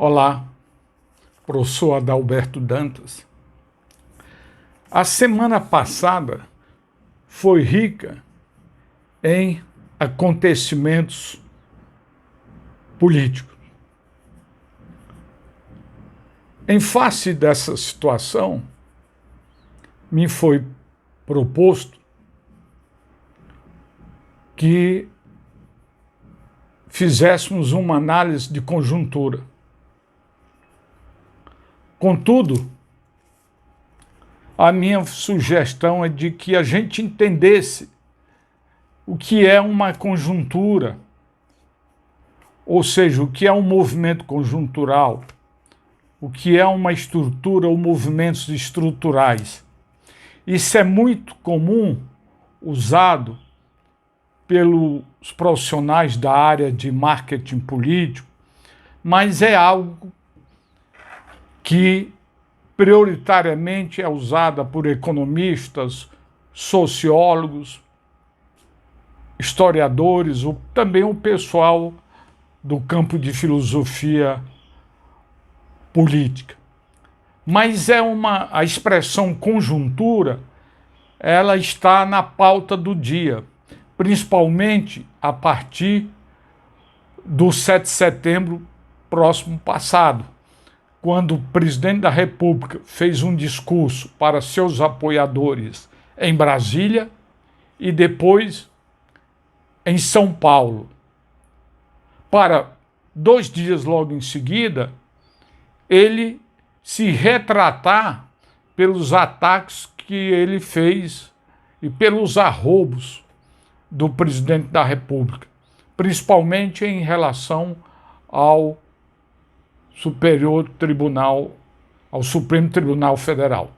Olá, professor Adalberto Dantas. A semana passada foi rica em acontecimentos políticos. Em face dessa situação, me foi proposto que fizéssemos uma análise de conjuntura. Contudo, a minha sugestão é de que a gente entendesse o que é uma conjuntura, ou seja, o que é um movimento conjuntural, o que é uma estrutura ou movimentos estruturais. Isso é muito comum usado pelos profissionais da área de marketing político, mas é algo que prioritariamente é usada por economistas, sociólogos, historiadores, ou também o pessoal do campo de filosofia política. Mas a expressão conjuntura, ela está na pauta do dia, principalmente a partir do 7 de setembro próximo passado, quando o presidente da República fez um discurso para seus apoiadores em Brasília e depois em São Paulo. Para 2 dias logo em seguida, ele se retratar pelos ataques que ele fez e pelos arroubos do presidente da República, principalmente em relação ao Supremo Tribunal Federal.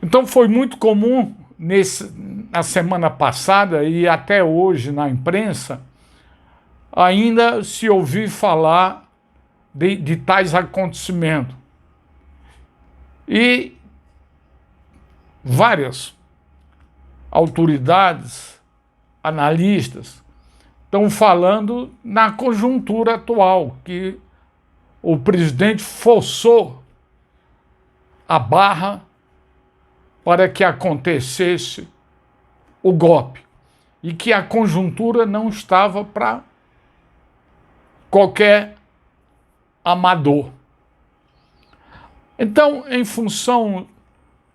Então foi muito comum na semana passada e até hoje na imprensa ainda se ouvir falar de tais acontecimentos. E várias autoridades, analistas, estão falando na conjuntura atual, que o presidente forçou a barra para que acontecesse o golpe e que a conjuntura não estava para qualquer amador. Então, em função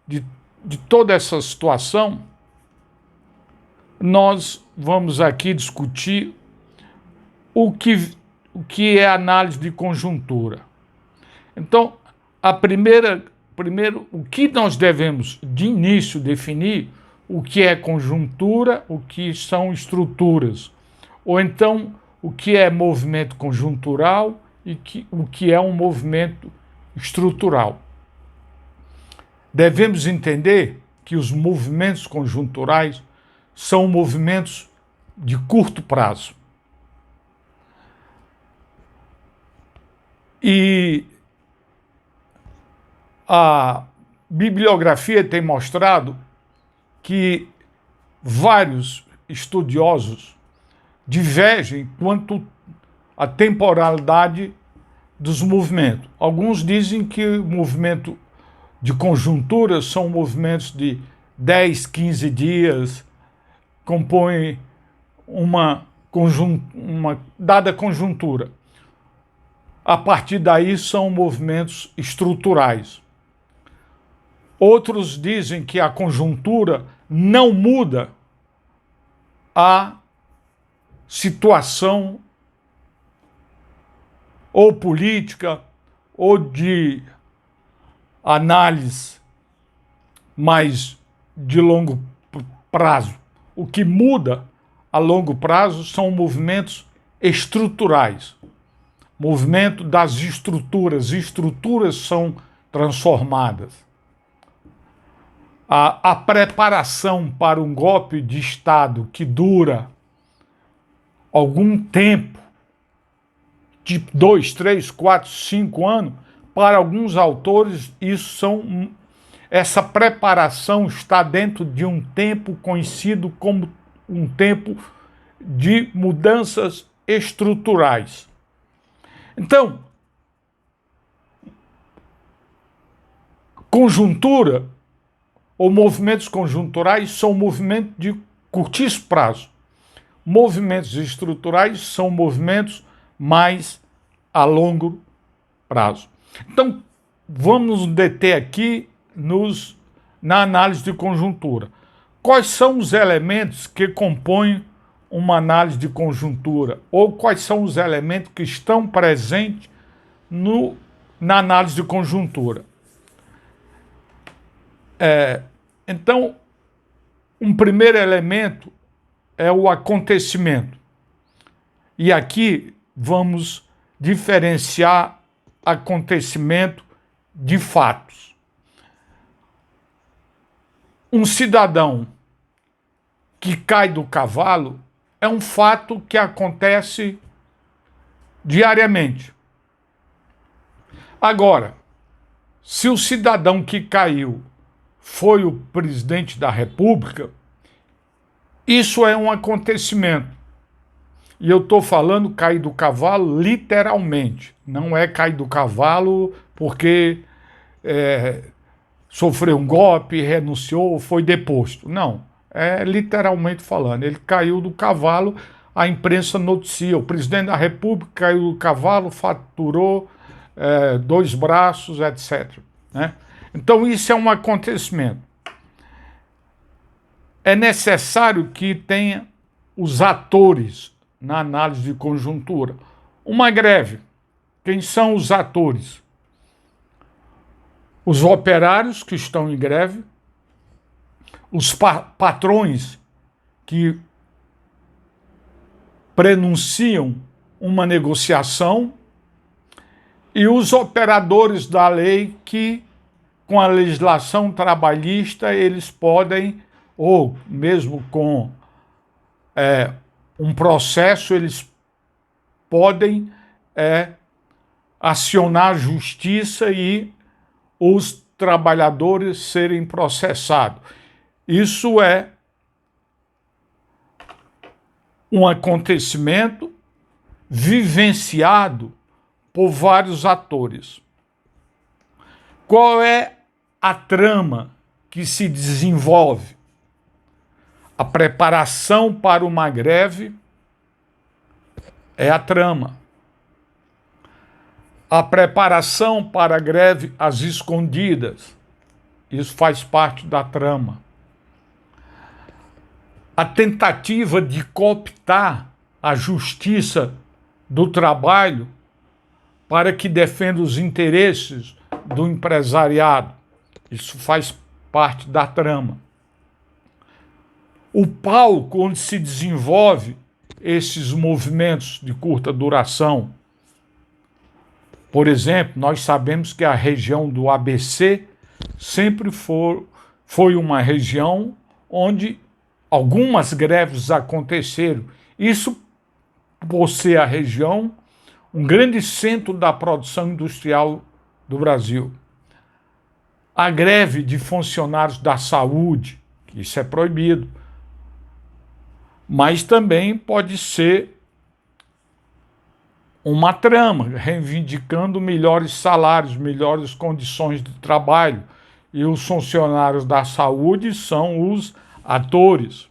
de toda essa situação, nós vamos aqui discutir o que é análise de conjuntura. Então, primeiro, o que nós devemos, de início, definir o que é conjuntura, o que são estruturas, ou então o que é movimento conjuntural e o que é um movimento estrutural. Devemos entender que os movimentos conjunturais são movimentos de curto prazo. E a bibliografia tem mostrado que vários estudiosos divergem quanto à temporalidade dos movimentos. Alguns dizem que o movimento de conjuntura são movimentos de 10, 15 dias, compõem uma dada conjuntura. A partir daí são movimentos estruturais. Outros dizem que a conjuntura não muda a situação ou política ou de análise mais de longo prazo. O que muda a longo prazo são movimentos estruturais. Movimento das estruturas. Estruturas são transformadas. A preparação para um golpe de Estado que dura algum tempo, tipo 2, 3, 4, 5 anos, para alguns autores essa preparação está dentro de um tempo conhecido como um tempo de mudanças estruturais. Então, conjuntura ou movimentos conjunturais são movimentos de curtíssimo prazo. Movimentos estruturais são movimentos mais a longo prazo. Então, vamos nos deter aqui na análise de conjuntura. Quais são os elementos que compõem uma análise de conjuntura? Ou quais são os elementos que estão presentes na análise de conjuntura? Então, um primeiro elemento é o acontecimento. E aqui vamos diferenciar acontecimento de fatos. Um cidadão que cai do cavalo é um fato que acontece diariamente. Agora, se o cidadão que caiu foi o presidente da República, isso é um acontecimento. E eu estou falando cair do cavalo literalmente. Não é cair do cavalo porque sofreu um golpe, renunciou, foi deposto. Não, é literalmente falando. Ele caiu do cavalo, a imprensa noticia. O presidente da República caiu do cavalo, faturou 2 braços, etc. Né? Então isso é um acontecimento. É necessário que tenha os atores na análise de conjuntura. Uma greve. Quem são os atores? Os operários que estão em greve, os patrões que prenunciam uma negociação e os operadores da lei que, com a legislação trabalhista, eles podem, ou mesmo com um processo, eles podem acionar a justiça e os trabalhadores serem processados. Isso é um acontecimento vivenciado por vários atores. Qual é a trama que se desenvolve? A preparação para uma greve é a trama. A preparação para a greve às escondidas, isso faz parte da trama. A tentativa de cooptar a justiça do trabalho para que defenda os interesses do empresariado, isso faz parte da trama. O palco onde se desenvolve esses movimentos de curta duração. Por exemplo, nós sabemos que a região do ABC sempre foi uma região onde algumas greves aconteceram. Isso por ser a região, um grande centro da produção industrial do Brasil. A greve de funcionários da saúde, isso é proibido. Mas também pode ser uma trama, reivindicando melhores salários, melhores condições de trabalho. E os funcionários da saúde são os atores.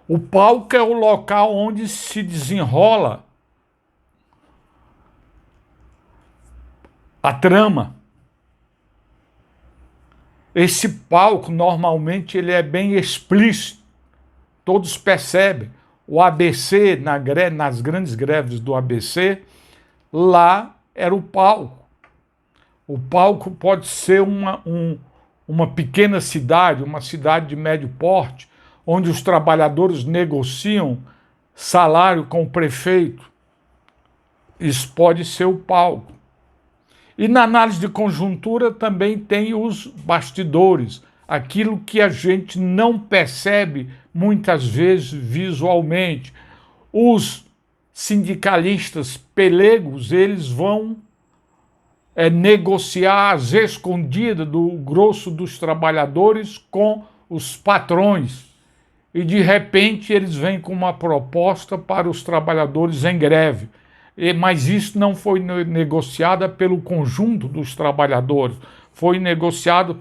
O palco é o local onde se desenrola a trama. Esse palco, normalmente, ele é bem explícito. Todos percebem. O ABC, nas grandes greves do ABC, lá era o palco. O palco pode ser uma pequena cidade, uma cidade de médio porte, onde os trabalhadores negociam salário com o prefeito. Isso pode ser o palco. E na análise de conjuntura também tem os bastidores, aquilo que a gente não percebe muitas vezes visualmente. Os sindicalistas pelegos, eles vão negociar às escondidas do grosso dos trabalhadores com os patrões. E de repente eles vêm com uma proposta para os trabalhadores em greve. mas isso não foi negociado pelo conjunto dos trabalhadores, foi negociado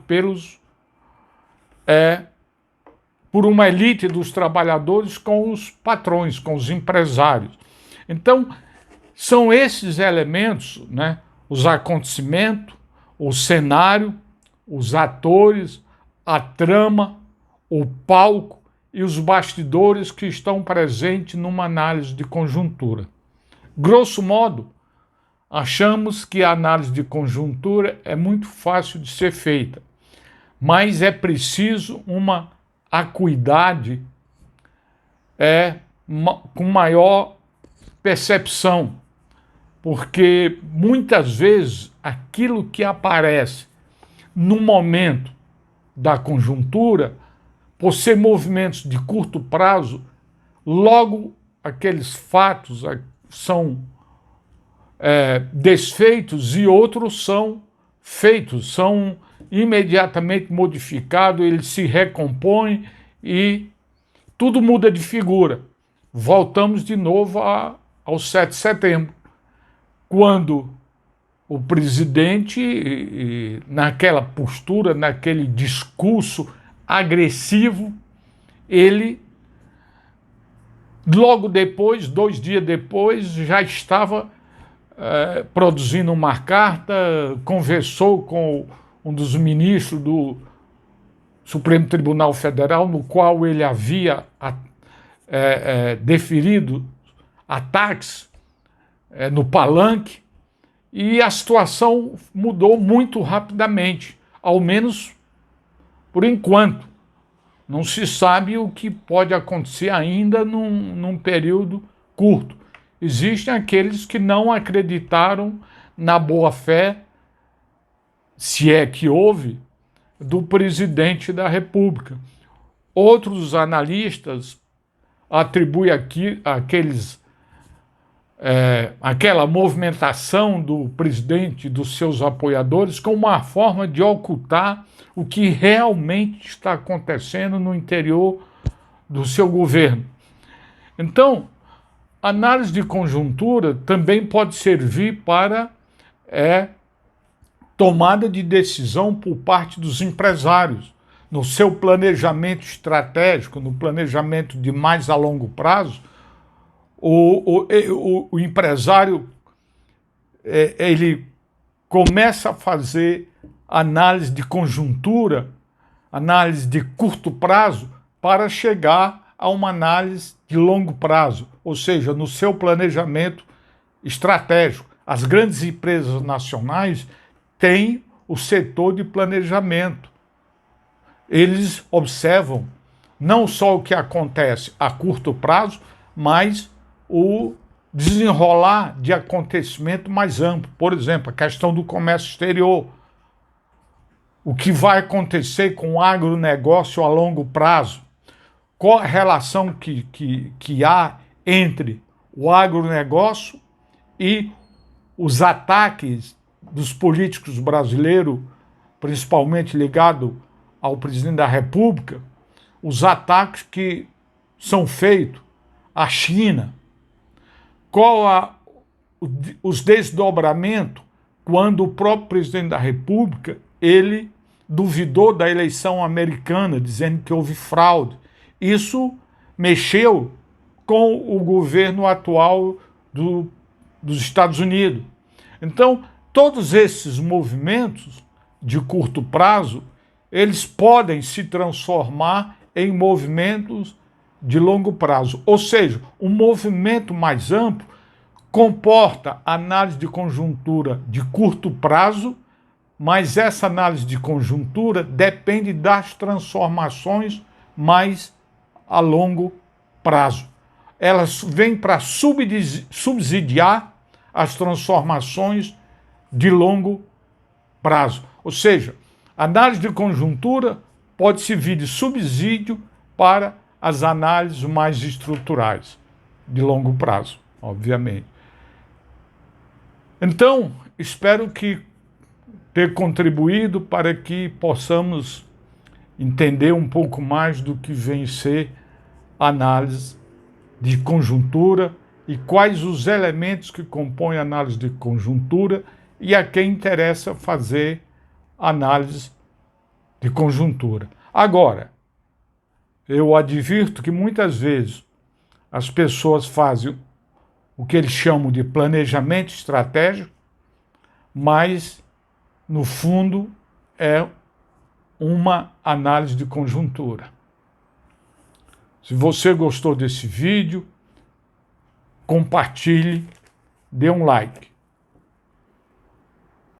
por uma elite dos trabalhadores com os patrões, com os empresários. Então, são esses elementos, né, os acontecimentos, o cenário, os atores, a trama, o palco e os bastidores que estão presentes numa análise de conjuntura. Grosso modo, achamos que a análise de conjuntura é muito fácil de ser feita, mas é preciso uma acuidade com maior percepção, porque muitas vezes aquilo que aparece no momento da conjuntura, por ser movimentos de curto prazo, logo aqueles fatos são desfeitos e outros são feitos, são imediatamente modificados, eles se recompõem e tudo muda de figura. Voltamos de novo ao 7 de setembro, quando o presidente, naquela postura, naquele discurso agressivo, ele, logo depois, 2 dias depois, já estava produzindo uma carta, conversou com um dos ministros do Supremo Tribunal Federal, no qual ele havia deferido ataques no palanque, e a situação mudou muito rapidamente, ao menos por enquanto. Não se sabe o que pode acontecer ainda num período curto. Existem aqueles que não acreditaram na boa-fé, se é que houve, do presidente da República. Outros analistas atribuem aquela movimentação do presidente e dos seus apoiadores como uma forma de ocultar o que realmente está acontecendo no interior do seu governo. Então, a análise de conjuntura também pode servir para tomada de decisão por parte dos empresários, no seu planejamento estratégico, no planejamento de mais a longo prazo. O empresário ele começa a fazer análise de conjuntura, análise de curto prazo, para chegar a uma análise de longo prazo, ou seja, no seu planejamento estratégico. As grandes empresas nacionais têm o setor de planejamento. Eles observam não só o que acontece a curto prazo, mas o desenrolar de acontecimento mais amplo. Por exemplo, a questão do comércio exterior. O que vai acontecer com o agronegócio a longo prazo? Qual a relação que há entre o agronegócio e os ataques dos políticos brasileiros, principalmente ligado ao presidente da República, os ataques que são feitos à China? Qual os desdobramentos quando o próprio presidente da República ele duvidou da eleição americana, dizendo que houve fraude? Isso mexeu com o governo atual dos Estados Unidos. Então, todos esses movimentos de curto prazo, eles podem se transformar em movimentos de longo prazo. Ou seja, um movimento mais amplo comporta análise de conjuntura de curto prazo, mas essa análise de conjuntura depende das transformações mais a longo prazo. Elas vêm para subsidiar as transformações de longo prazo. Ou seja, a análise de conjuntura pode servir de subsídio para as análises mais estruturais, de longo prazo, obviamente. Então, espero que ter contribuído para que possamos entender um pouco mais do que vem ser análise de conjuntura e quais os elementos que compõem a análise de conjuntura e a quem interessa fazer análise de conjuntura. Agora, eu advirto que muitas vezes as pessoas fazem o que eles chamam de planejamento estratégico, mas, no fundo, é uma análise de conjuntura. Se você gostou desse vídeo, compartilhe, dê um like.